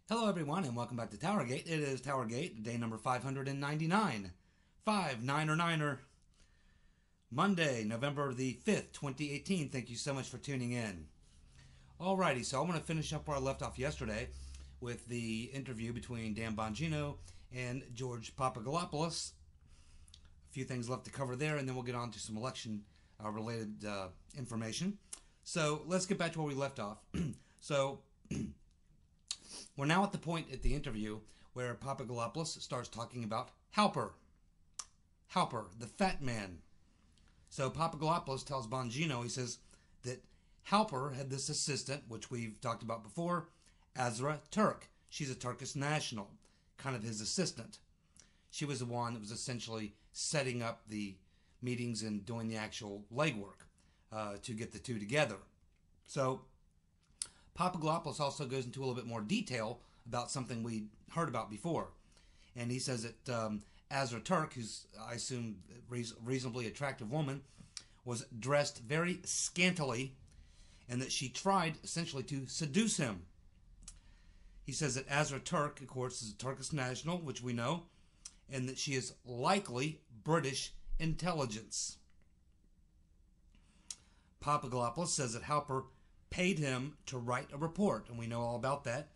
Hello everyone and welcome back to TowerGate. It is TowerGate, day number 599. 5-9er-9er. Monday, November the 5th, 2018. Thank you so much for tuning in. Alrighty, so I want to finish up where I left off yesterday with the interview between Dan Bongino and George Papadoupolos. A few things left to cover there, and then we'll get on to some election related information. So let's get back to where we left off. So we're now at the point at the interview where Papadoupolos starts talking about Halper, the fat man. So Papadoupolos tells Bongino, he says that Halper had this assistant, which we've talked about before, Azra Turk. She's a Turkish national, kind of his assistant. She was the one that was essentially setting up the meetings and doing the actual legwork to get the two together. So Papadoupolos also goes into a little bit more detail about something we heard about before. And he says that Azra Turk, who's, I assume, a reasonably attractive woman, was dressed very scantily and that she tried essentially to seduce him. He says that Azra Turk, of course, is a Turkish national, which we know, and that she is likely British intelligence. Papadoupolos says that Halper paid him to write a report, and we know all about that.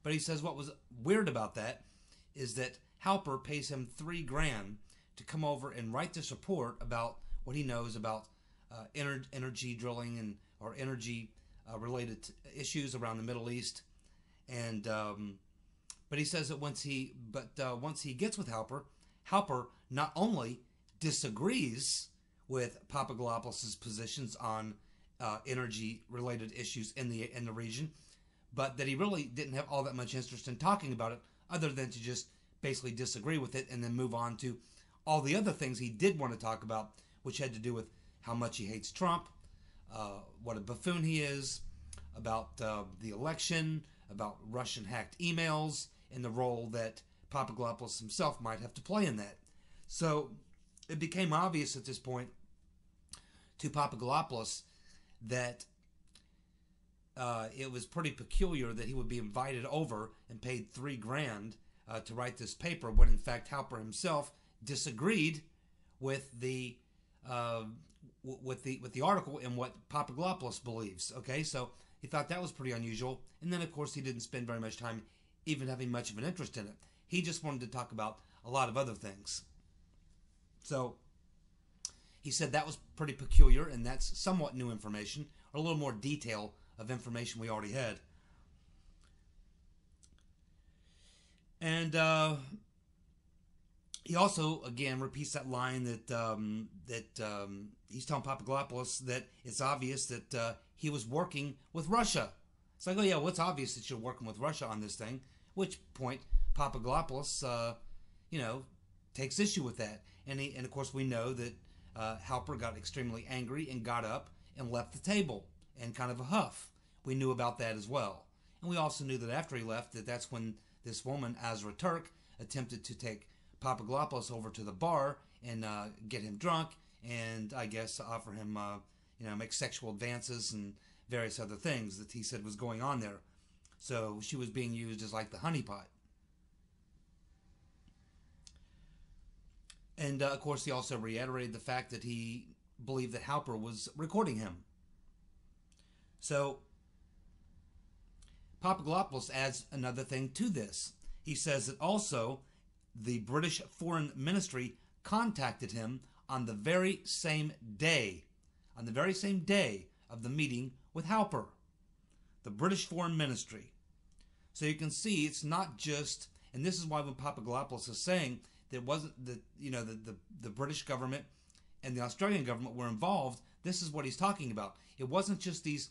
But he says what was weird about that is that Halper pays him $3,000 to come over and write this report about what he knows about energy drilling and or energy related issues around the Middle East. And but he says that once he gets with Halper, Halper not only disagrees with Papadoupolos' positions on energy-related issues in the region, but that he really didn't have all that much interest in talking about it, other than to just basically disagree with it and then move on to all the other things he did want to talk about, which had to do with how much he hates Trump, what a buffoon he is, about the election, about Russian-hacked emails, and the role that Papadoupolos himself might have to play in that. So it became obvious at this point to Papadoupolos that it was pretty peculiar that he would be invited over and paid $3,000 to write this paper, when in fact Halper himself disagreed with the article and what Papadoupolos believes. Okay, so he thought that was pretty unusual, and then of course he didn't spend very much time even having much of an interest in it. He just wanted to talk about a lot of other things. So he said that was pretty peculiar, and that's somewhat new information, or a little more detail of information we already had. And he also, again, repeats that line that he's telling Papadoupolos that it's obvious that he was working with Russia. It's like, oh yeah, well, it's obvious that you're working with Russia on this thing. Which point Papadoupolos, takes issue with that, and of course we know that Halper got extremely angry and got up and left the table in kind of a huff. We knew about that as well. And we also knew that after he left, that's when this woman, Azra Turk, attempted to take Papadoupolos over to the bar and get him drunk, and I guess offer him, make sexual advances and various other things that he said was going on there. So she was being used as like the honeypot. And of course he also reiterated the fact that he believed that Halper was recording him. So Papadoupolos adds another thing to this. He says that also the British Foreign Ministry contacted him on the very same day of the meeting with Halper. The British Foreign Ministry. So you can see it's not just, and this is why when Papadoupolos is saying that it wasn't that the British government and the Australian government were involved, this is what he's talking about. It wasn't just these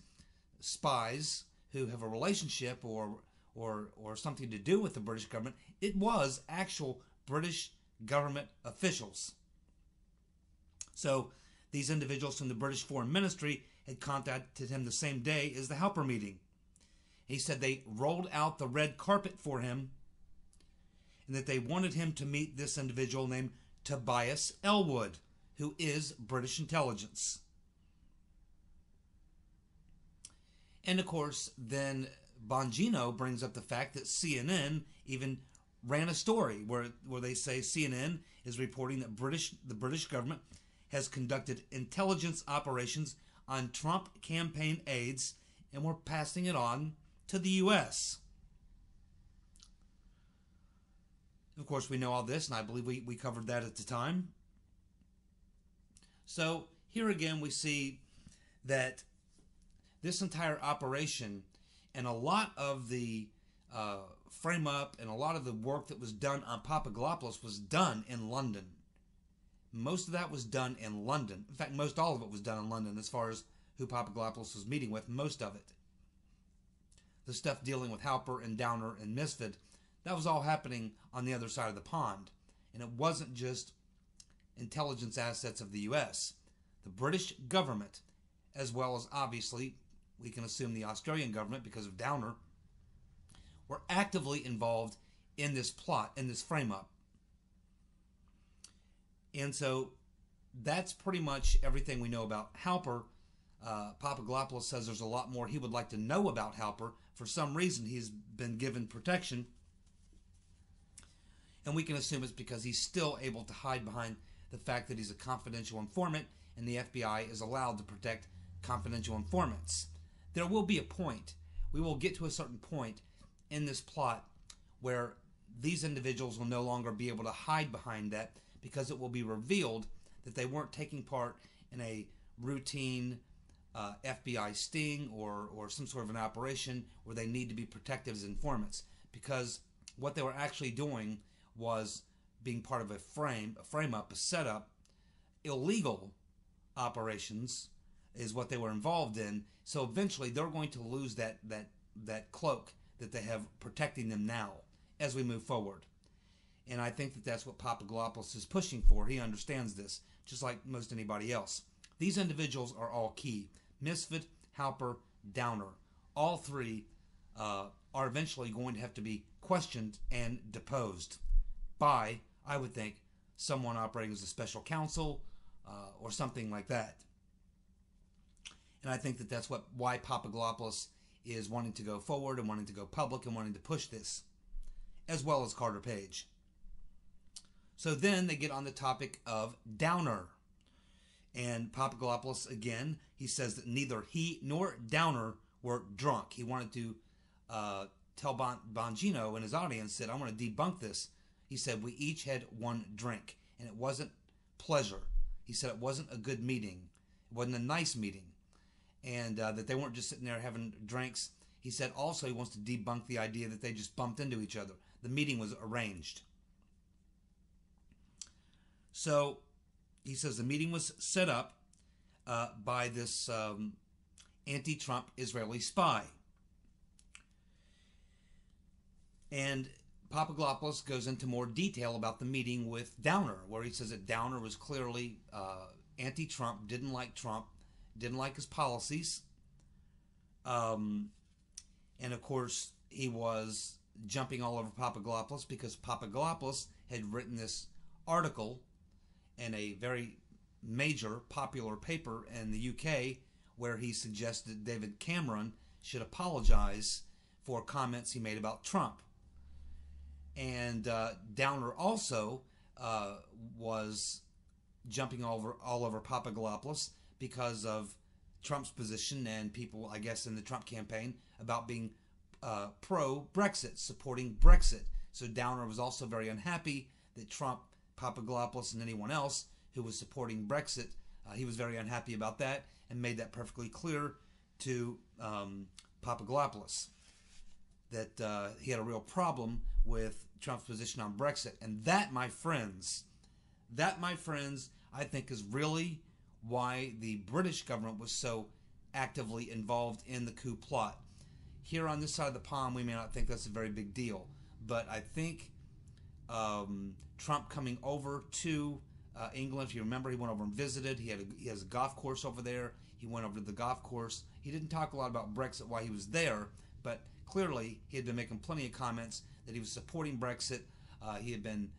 spies who have a relationship or something to do with the British government. It was actual British government officials. So these individuals from the British Foreign Ministry had contacted him the same day as the Halper meeting. He said they rolled out the red carpet for him, and that they wanted him to meet this individual named Tobias Elwood, who is British intelligence. And of course, then Bongino brings up the fact that CNN even ran a story where they say CNN is reporting that the British government has conducted intelligence operations on Trump campaign aides and we're passing it on to the U.S. Of course, we know all this, and I believe we covered that at the time. So here again, we see that this entire operation and a lot of the frame up and a lot of the work that was done on Papadoupolos was done in London. Most of that was done in London. In fact, most all of it was done in London as far as who Papadoupolos was meeting with, most of it. The stuff dealing with Halper and Downer and Misfit, that was all happening on the other side of the pond. And it wasn't just intelligence assets of the U.S. The British government, as well as obviously, we can assume the Australian government because of Downer, were actively involved in this plot, in this frame-up. And so that's pretty much everything we know about Halper. Papadoupolos says there's a lot more he would like to know about Halper. For some reason, he's been given protection. And we can assume it's because he's still able to hide behind the fact that he's a confidential informant, and the FBI is allowed to protect confidential informants. There will be a point, we will get to a certain point in this plot where these individuals will no longer be able to hide behind that because it will be revealed that they weren't taking part in a routine FBI sting or some sort of an operation where they need to be protected as informants, because what they were actually doing was being part of a frame-up, a setup. Illegal operations is what they were involved in. So eventually they're going to lose that cloak that they have protecting them now as we move forward. And I think that that's what Papadoupolos is pushing for. He understands this, just like most anybody else. These individuals are all key. Misfit, Halper, Downer. All three are eventually going to have to be questioned and deposed by, I would think, someone operating as a special counsel or something like that. And I think that that's why Papadoupolos is wanting to go forward and wanting to go public and wanting to push this, as well as Carter Page. So then they get on the topic of Downer. And Papadoupolos, again, he says that neither he nor Downer were drunk. He wanted to tell Bongino and his audience that I want to debunk this. He said we each had one drink, and it wasn't pleasure. He said it wasn't a good meeting. It wasn't a nice meeting. And that they weren't just sitting there having drinks. He said also he wants to debunk the idea that they just bumped into each other. The meeting was arranged. So he says the meeting was set up by this anti-Trump Israeli spy. And Papadoupolos goes into more detail about the meeting with Downer, where he says that Downer was clearly anti-Trump, didn't like Trump, didn't like his policies. And of course, he was jumping all over Papadoupolos because Papadoupolos had written this article in a very major popular paper in the UK where he suggested David Cameron should apologize for comments he made about Trump. And Downer also was jumping all over Papadoupolos because of Trump's position and people, I guess, in the Trump campaign about being pro-Brexit, supporting Brexit. So Downer was also very unhappy that Trump, Papadoupolos, and anyone else who was supporting Brexit, he was very unhappy about that and made that perfectly clear to Papadoupolos that he had a real problem with Trump's position on Brexit. And that, my friends, I think is really why the British government was so actively involved in the coup plot. Here on this side of the pond, we may not think that's a very big deal, but I think Trump coming over to England, if you remember, he went over and visited. He has a golf course over there. He went over to the golf course. He didn't talk a lot about Brexit while he was there, but clearly he had been making plenty of comments that he was supporting Brexit. He had been,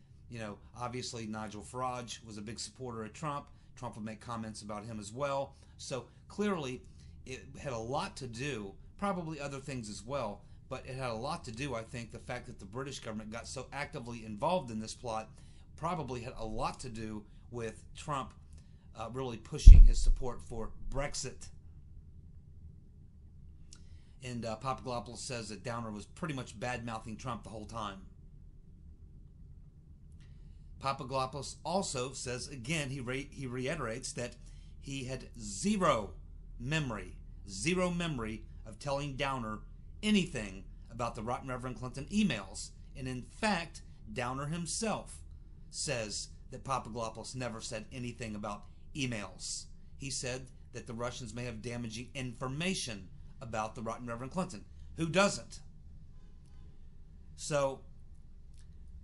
obviously Nigel Farage was a big supporter of Trump. Trump would make comments about him as well. So clearly it had a lot to do, probably other things as well, but it had a lot to do, I think, the fact that the British government got so actively involved in this plot probably had a lot to do with Trump really pushing his support for Brexit. And Papadoupolos says that Downer was pretty much bad-mouthing Trump the whole time. Papadoupolos also says, again, he reiterates that he had zero memory of telling Downer anything about the Rotten Reverend Clinton emails. And in fact, Downer himself says that Papadoupolos never said anything about emails. He said that the Russians may have damaging information about the Rotten Reverend Clinton. Who doesn't? So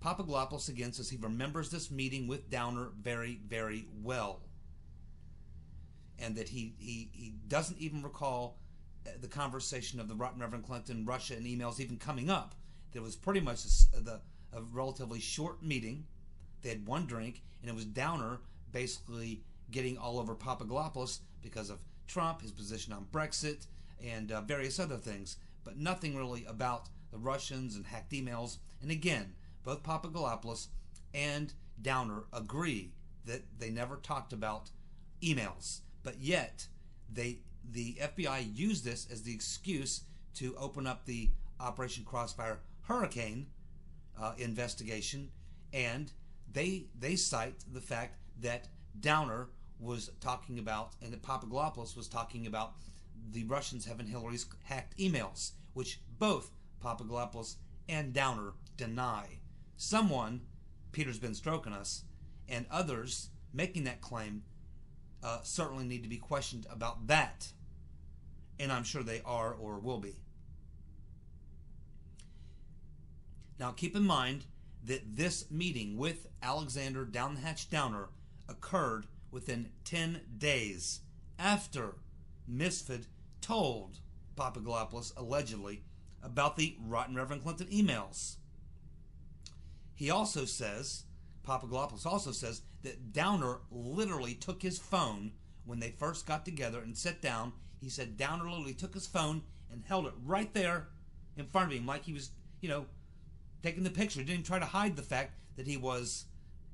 Papadoupolos again says he remembers this meeting with Downer very, very well, and that he doesn't even recall the conversation of the Rotten Reverend Clinton, Russia, and emails even coming up. There was pretty much a relatively short meeting. They had one drink, and it was Downer basically getting all over Papadoupolos because of Trump, his position on Brexit, and various other things, but nothing really about the Russians and hacked emails. And again, both Papadoupolos and Downer agree that they never talked about emails, but yet the FBI used this as the excuse to open up the Operation Crossfire Hurricane investigation, and they cite the fact that Downer was talking about, and that Papadoupolos was talking about, the Russians having Hillary's hacked emails, which both Papadoupolos and Downer deny. Someone, Peter's been stroking us, and others making that claim certainly need to be questioned about that. And I'm sure they are or will be. Now keep in mind that this meeting with Alexander Down the Hatch Downer occurred within 10 days after Misfit told Papadoupolos allegedly about the Rotten Reverend Clinton emails. He also says, Papadoupolos also says, that Downer literally took his phone when they first got together and sat down. He said Downer literally took his phone and held it right there in front of him, like he was, taking the picture. He didn't try to hide the fact that he was,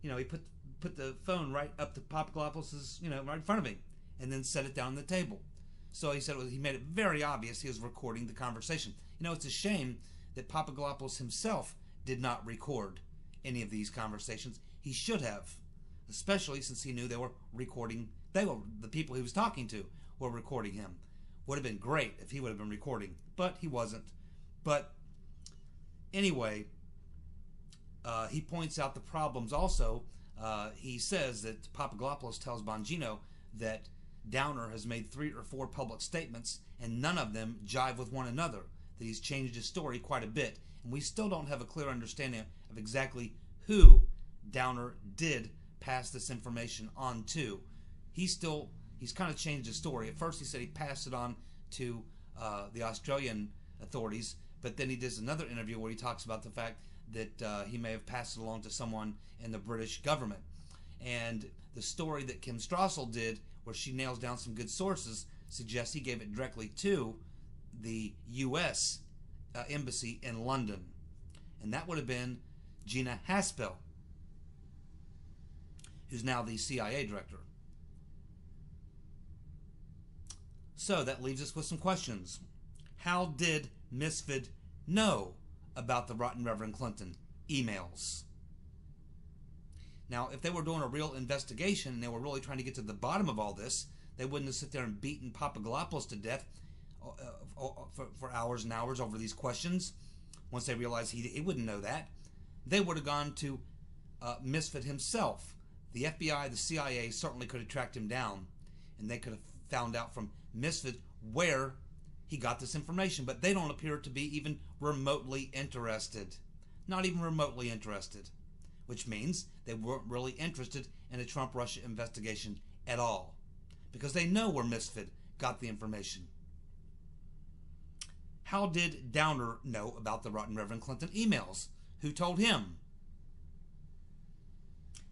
he put the phone right up to Papadoupolos', right in front of him, and then set it down on the table. So he said he made it very obvious he was recording the conversation. It's a shame that Papadoupolos himself did not record any of these conversations. He should have, especially since he knew they were recording. The people he was talking to were recording him. Would have been great if he would have been recording, but he wasn't. But anyway, he points out the problems also. He says that Papadoupolos tells Bongino that Downer has made 3 or 4 public statements and none of them jive with one another, that he's changed his story quite a bit, and we still don't have a clear understanding of exactly who Downer did pass this information on to. He's kind of changed his story. At first he said he passed it on to the Australian authorities, but then he does another interview where he talks about the fact that he may have passed it along to someone in the British government. And the story that Kim Strassel did, where she nails down some good sources, suggests he gave it directly to the U.S. Embassy in London. And that would have been Gina Haspel, who's now the CIA director. So that leaves us with some questions. How did Misfit know about the Rotten Reverend Clinton emails? Now, if they were doing a real investigation and they were really trying to get to the bottom of all this, they wouldn't have sit there and beaten Papadoupolos to death for hours and hours over these questions. Once they realized he wouldn't know that, they would have gone to Misfit himself. The FBI, the CIA certainly could have tracked him down, and they could have found out from Misfit where he got this information, but they don't appear to be even remotely interested. Not even remotely interested. Which means they weren't really interested in a Trump-Russia investigation at all, because they know where Misfit got the information. How did Downer know about the Rotten Reverend Clinton emails? Who told him?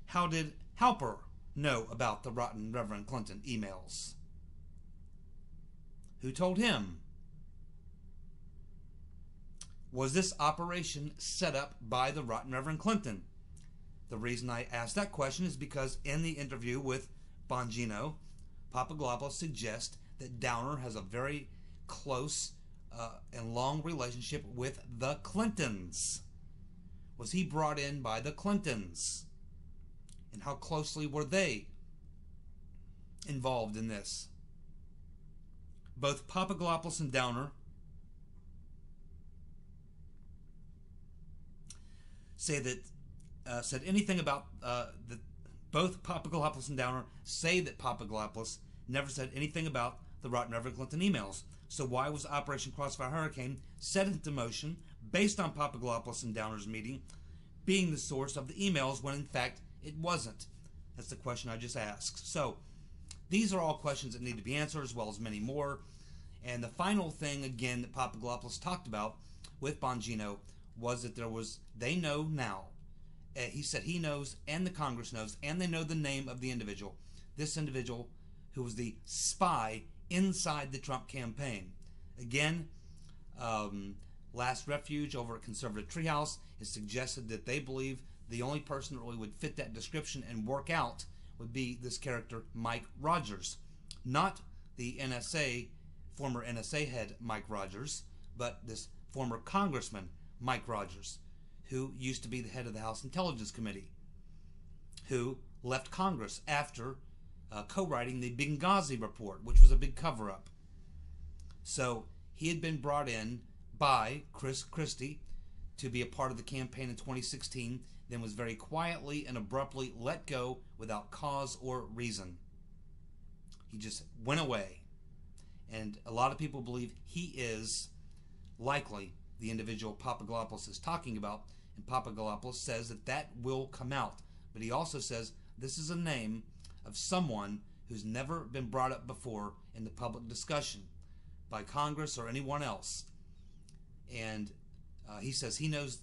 How did Halper know about the Rotten Reverend Clinton emails? Who told him? Was this operation set up by the Rotten Reverend Clinton? The reason I asked that question is because in the interview with Bongino, Papadoupolos suggests that Downer has a very close and long relationship with the Clintons. Was he brought in by the Clintons? And how closely were they involved in this? Both Papadoupolos and Downer say that said anything about both Papadoupolos and Downer say that Papadoupolos never said anything about the Rotten Reverend Clinton emails. So why was Operation Crossfire Hurricane set into motion based on Papadoupolos and Downer's meeting being the source of the emails when in fact it wasn't? That's the question I just asked. So these are all questions that need to be answered, as well as many more. And the final thing, again, that Papadoupolos talked about with Bongino was that they know now. He said he knows, and the Congress knows, and they know the name of the individual. This individual who was the spy inside the Trump campaign. Again, Last Refuge over at Conservative Treehouse has suggested that they believe the only person that really would fit that description and work out would be this character, Mike Rogers. Not the NSA, former NSA head Mike Rogers, but this former Congressman, Mike Rogers, who used to be the head of the House Intelligence Committee, who left Congress after co-writing the Benghazi report, which was a big cover-up. So he had been brought in by Chris Christie to be a part of the campaign in 2016, then was very quietly and abruptly let go without cause or reason. He just went away. And a lot of people believe he is likely the individual Papadoupolos is talking about, and Papadoupolos says that that will come out. But he also says this is a name of someone who's never been brought up before in the public discussion by Congress or anyone else. And he says he knows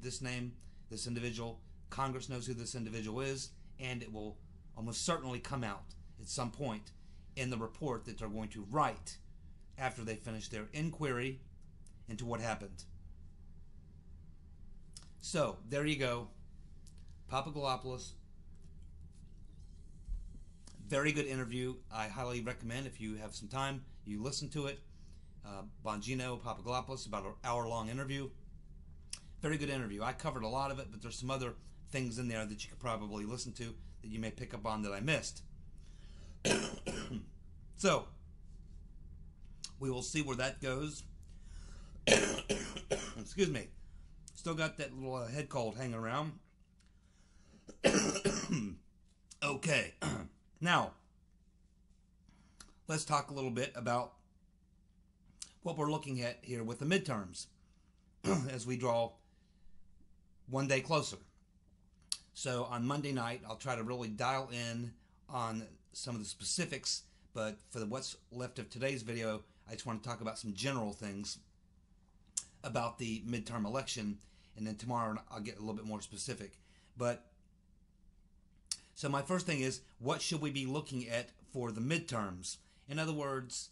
this name, this individual. Congress knows who this individual is, and it will almost certainly come out at some point in the report that they're going to write after they finish their inquiry into what happened. So, there you go. Papadoupolos. Very good interview. I highly recommend, if you have some time, you listen to it. Bongino, Papadoupolos, about an hour-long interview. Very good interview. I covered a lot of it, but there's some other things in there that you could probably listen to that you may pick up on that I missed. So, we will see where that goes. Excuse me. Still got that little head cold hanging around. Okay. Now, let's talk a little bit about what we're looking at here with the midterms as we draw one day closer. So on Monday night, I'll try to really dial in on some of the specifics, but for what's left of today's video, I just want to talk about some general things about the midterm election, and then tomorrow I'll get a little bit more specific. But so my first thing is, what should we be looking at for the midterms? In other words,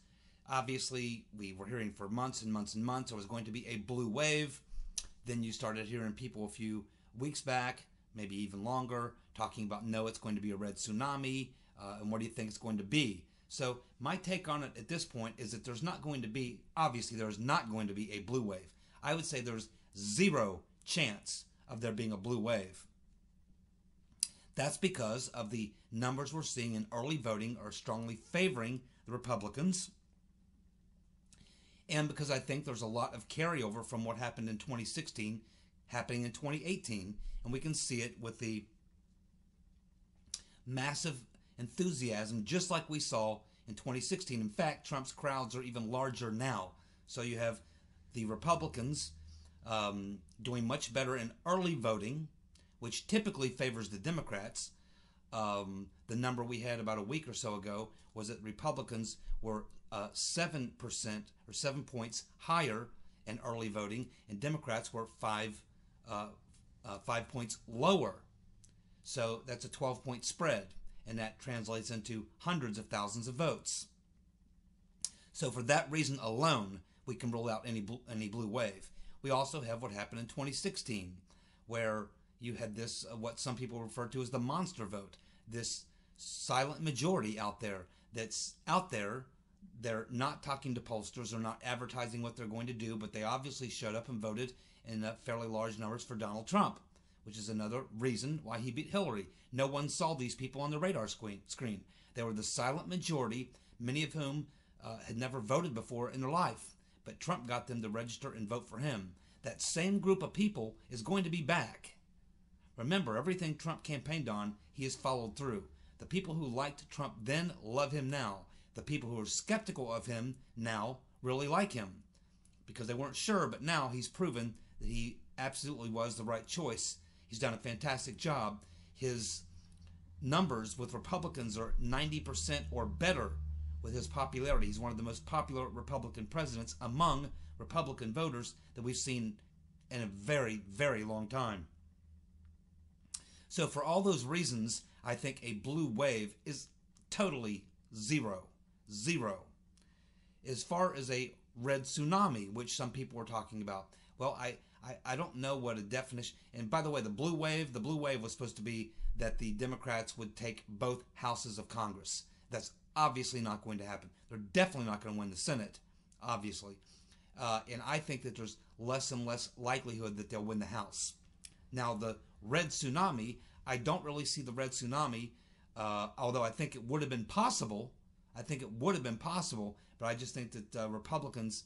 obviously we were hearing for months and months and months there was going to be a blue wave. Then you started hearing people a few weeks back, maybe even longer, talking about, no, it's going to be a red tsunami, and what do you think it's going to be? So my take on it at this point is that there's not going to be, obviously there's not going to be a blue wave. I would say there's zero chance of there being a blue wave. That's because of the numbers we're seeing in early voting are strongly favoring the Republicans, and because I think there's a lot of carryover from what happened in 2016 happening in 2018, and we can see it with the massive enthusiasm just like we saw in 2016. In fact, Trump's crowds are even larger now. So you have the Republicans doing much better in early voting, which typically favors the Democrats. The number we had about a week or so ago was that Republicans were 7% or 7 points higher in early voting, and Democrats were 5 points lower. So that's a 12-point spread, and that translates into hundreds of thousands of votes. So for that reason alone, we can rule out any blue wave. We also have what happened in 2016, where you had this, what some people refer to as the monster vote, this silent majority out there that's out there. They're not talking to pollsters. They're not advertising what they're going to do, but they obviously showed up and voted in fairly large numbers for Donald Trump, which is another reason why he beat Hillary. No one saw these people on the radar screen. They were the silent majority, many of whom had never voted before in their life, but Trump got them to register and vote for him. That same group of people is going to be back. Remember, everything Trump campaigned on, he has followed through. The people who liked Trump then love him now. The people who are skeptical of him now really like him because they weren't sure, but now he's proven that he absolutely was the right choice. He's done a fantastic job. His numbers with Republicans are 90% or better with his popularity. He's one of the most popular Republican presidents among Republican voters that we've seen in a very, very long time. So for all those reasons, I think a blue wave is totally zero. Zero. As far as a red tsunami, which some people were talking about, well, I don't know what a definition. And by the way, the blue wave was supposed to be that the Democrats would take both houses of Congress. That's obviously not going to happen. They're definitely not going to win the Senate, obviously. And I think that there's less and less likelihood that they'll win the House. Now, the red tsunami, I don't really see the red tsunami, although I think it would have been possible. But I just think that Republicans,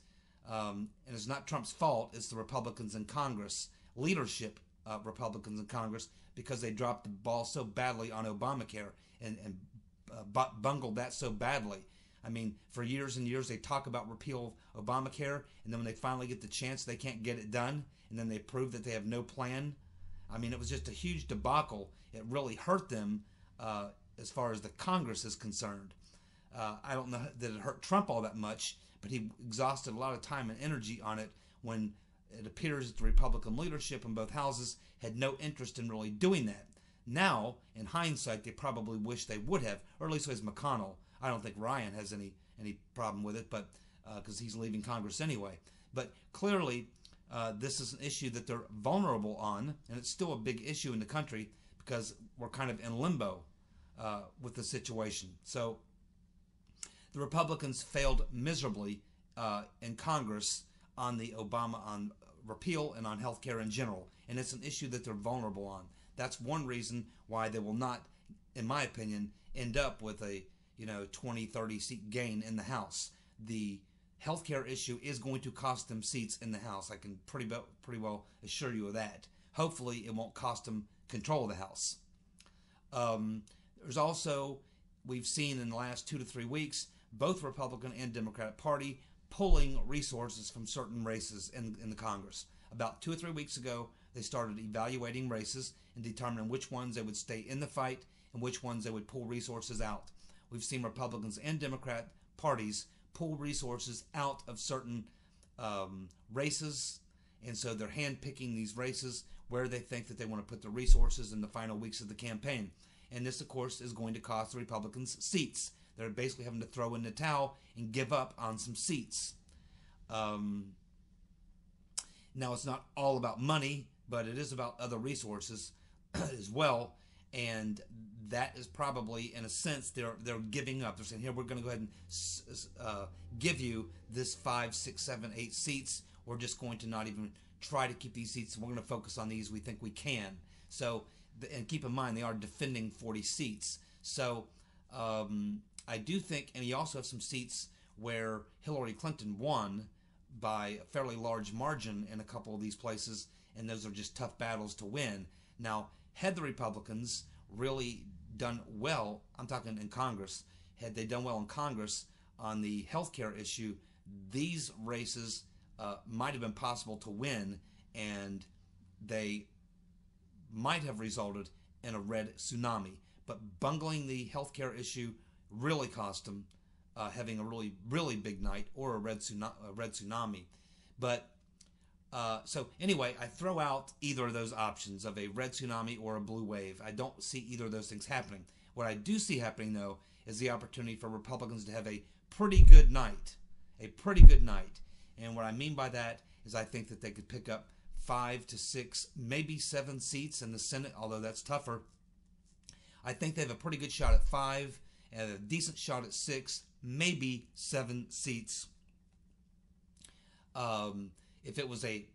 and it's not Trump's fault, it's the Republicans in Congress, leadership Republicans in Congress, because they dropped the ball so badly on Obamacare and bungled that so badly. I mean, for years and years they talk about repeal of Obamacare, and then when they finally get the chance, they can't get it done, and then they prove that they have no plan. I mean, it was just a huge debacle. It really hurt them as far as the Congress is concerned. I don't know that it hurt Trump all that much, but he exhausted a lot of time and energy on it when it appears that the Republican leadership in both houses had no interest in really doing that. Now, in hindsight, they probably wish they would have, or at least as McConnell. I don't think Ryan has any problem with it, but because he's leaving Congress anyway. But clearly, this is an issue that they're vulnerable on, and it's still a big issue in the country because we're kind of in limbo with the situation. So the Republicans failed miserably in Congress on the Obama, on repeal and on health care in general. And it's an issue that they're vulnerable on. That's one reason why they will not, in my opinion, end up with a 20, 30 seat gain in the House. The health care issue is going to cost them seats in the House. I can pretty well assure you of that. Hopefully it won't cost them control of the House. There's also, we've seen in the last 2 to 3 weeks, both Republican and Democratic Party pulling resources from certain races in the Congress. About 2 or 3 weeks ago, they started evaluating races and determining which ones they would stay in the fight and which ones they would pull resources out. We've seen Republicans and Democrat parties pull resources out of certain races, and so they're handpicking these races where they think that they want to put the resources in the final weeks of the campaign. And this, of course, is going to cost the Republicans seats. They're basically having to throw in the towel and give up on some seats. Now, it's not all about money, but it is about other resources as well. And that is probably, in a sense, they're giving up. They're saying, here, we're going to go ahead and give you this 5, 6, 7, 8 seats. We're just going to not even try to keep these seats. We're going to focus on these we think we can. So, and keep in mind, they are defending 40 seats. So, I do think, and you also have some seats where Hillary Clinton won by a fairly large margin in a couple of these places, and those are just tough battles to win. Now, had the Republicans really done well, I'm talking in Congress, had they done well in Congress on the health care issue, these races might have been possible to win, and they might have resulted in a red tsunami. But bungling the health care issue really cost them having a really, really big night or a red tsunami. But so anyway, I throw out either of those options of a red tsunami or a blue wave. I don't see either of those things happening. What I do see happening, though, is the opportunity for Republicans to have a pretty good night. A pretty good night. And what I mean by that is I think that they could pick up 5 to 6, maybe 7 seats in the Senate, although that's tougher. I think they have a pretty good shot at 5 and a decent shot at 6, maybe 7 seats. If it was a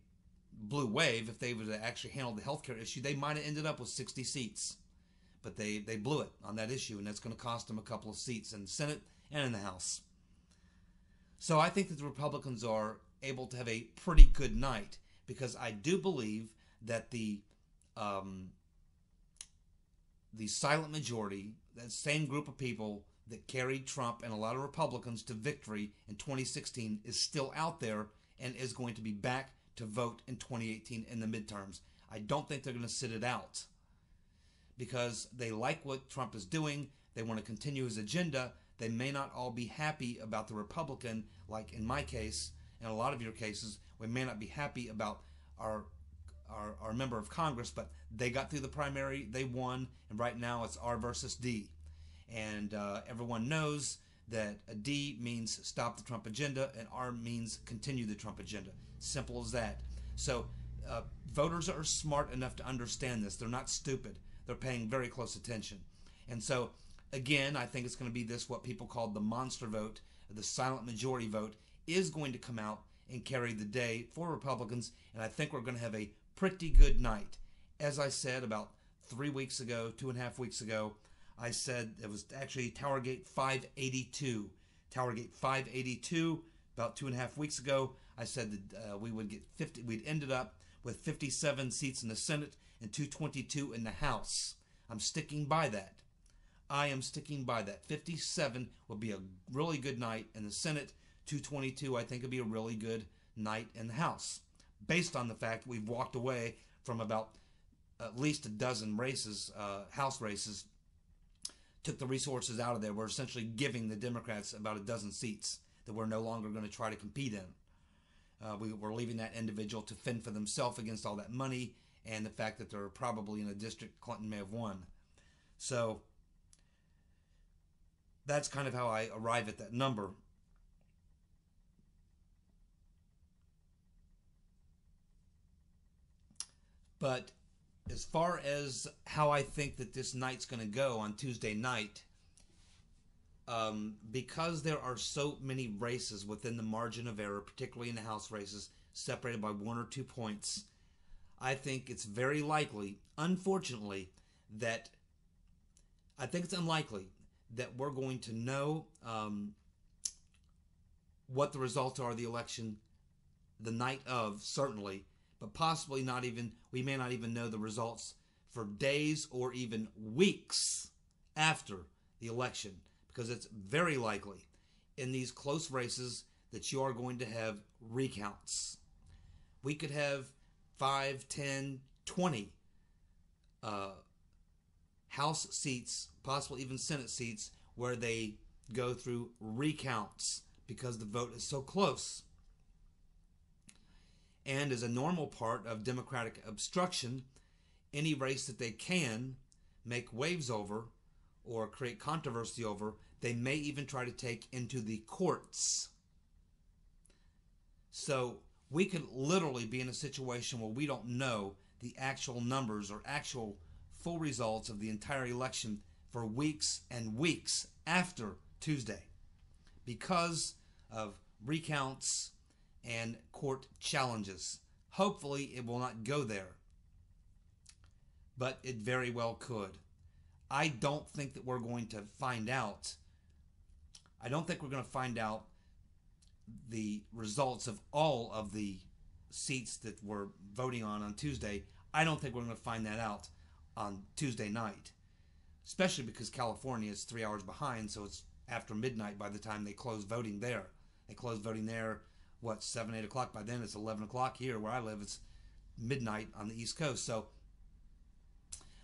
blue wave, if they would have actually handled the healthcare issue, they might have ended up with 60 seats. But they blew it on that issue, and that's going to cost them a couple of seats in the Senate and in the House. So I think that the Republicans are able to have a pretty good night, because I do believe that the silent majority, that same group of people that carried Trump and a lot of Republicans to victory in 2016, is still out there and is going to be back to vote in 2018 in the midterms. I don't think they're going to sit it out, because they like what Trump is doing. They want to continue his agenda. They may not all be happy about the Republican, like in my case, and a lot of your cases, we may not be happy about our member of Congress, but they got through the primary, they won, and right now it's R versus D. And everyone knows that a D means stop the Trump agenda, and R means continue the Trump agenda. Simple as that. So voters are smart enough to understand this. They're not stupid. They're paying very close attention. And so, again, I think it's going to be this, what people call the monster vote, the silent majority vote, is going to come out and carry the day for Republicans, and I think we're going to have a pretty good night. As I said about 3 weeks ago, 2.5 weeks ago, I said it was actually TowerGate 582. TowerGate 582, about 2.5 weeks ago, I said that we would get 50. We'd ended up with 57 seats in the Senate and 222 in the House. I'm sticking by that. I am sticking by that. 57 will be a really good night in the Senate. 222, I think, will be a really good night in the House, based on the fact we've walked away from about at least a dozen races, House races, took the resources out of there. We're essentially giving the Democrats about a dozen seats that we're no longer going to try to compete in. We're leaving that individual to fend for themselves against all that money and the fact that they're probably in a district Clinton may have won. So that's kind of how I arrive at that number. But as far as how I think that this night's going to go on Tuesday night, because there are so many races within the margin of error, particularly in the House races, separated by 1 or 2 points, I think it's very likely, unfortunately, that I think it's unlikely that we're going to know what the results are of the election the night of, certainly, but possibly not even, we may not even know the results for days or even weeks after the election, because it's very likely in these close races that you are going to have recounts. We could have 5, 10, 20 House seats, possibly even Senate seats, where they go through recounts because the vote is so close. And as a normal part of Democratic obstruction, any race that they can make waves over or create controversy over, they may even try to take into the courts. So we could literally be in a situation where we don't know the actual numbers or actual full results of the entire election for weeks and weeks after Tuesday because of recounts and court challenges. Hopefully it will not go there, but it very well could. I don't think that we're going to find out. I don't think we're going to find out the results of all of the seats that we're voting on Tuesday. I don't think we're going to find that out on Tuesday night, especially because California is 3 hours behind, so it's after midnight by the time they close voting there. They close voting there, 7, 8 o'clock? By then it's 11 o'clock here where I live. It's midnight on the East Coast. So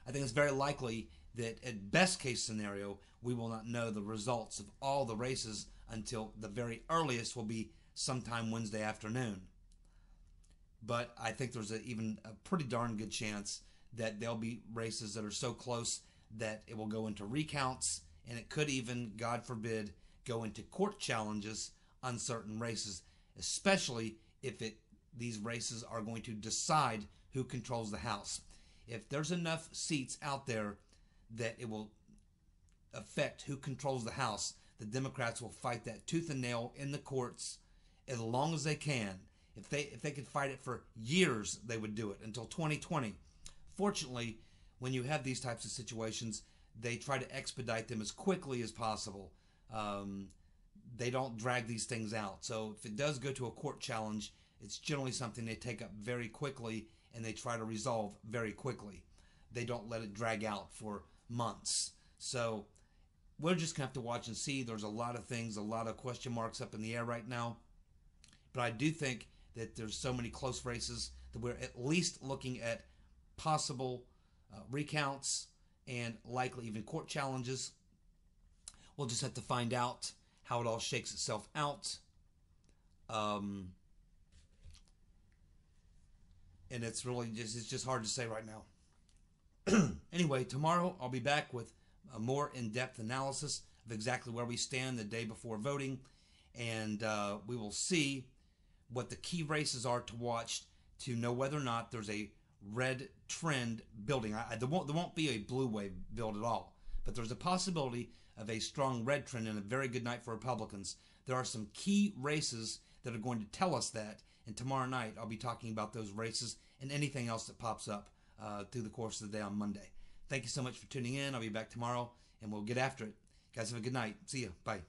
I think it's very likely that at best case scenario, we will not know the results of all the races until the very earliest will be sometime Wednesday afternoon. But I think there's even a pretty darn good chance that there'll be races that are so close that it will go into recounts, and it could even, God forbid, go into court challenges on certain races, especially if it these races are going to decide who controls the House. If there's enough seats out there that it will affect who controls the House, the Democrats will fight that tooth and nail in the courts as long as they can. If they could fight it for years, they would do it until 2020. Fortunately, when you have these types of situations, they try to expedite them as quickly as possible. They don't drag these things out. So if it does go to a court challenge, it's generally something they take up very quickly and they try to resolve very quickly. They don't let it drag out for months. So we're just going to have to watch and see. There's a lot of things, a lot of question marks up in the air right now. But I do think that there's so many close races that we're at least looking at possible recounts and likely even court challenges. We'll just have to find out how it all shakes itself out. And it's really just hard to say right now. Anyway, tomorrow I'll be back with a more in-depth analysis of exactly where we stand the day before voting. And we will see what the key races are to watch to know whether or not there's a red trend building. There won't be a blue wave build at all, but there's a possibility of a strong red trend and a very good night for Republicans. There are some key races that are going to tell us that, and tomorrow night I'll be talking about those races and anything else that pops up through the course of the day on Monday. Thank you so much for tuning in. I'll be back tomorrow, and we'll get after it. Guys, have a good night. See you. Bye.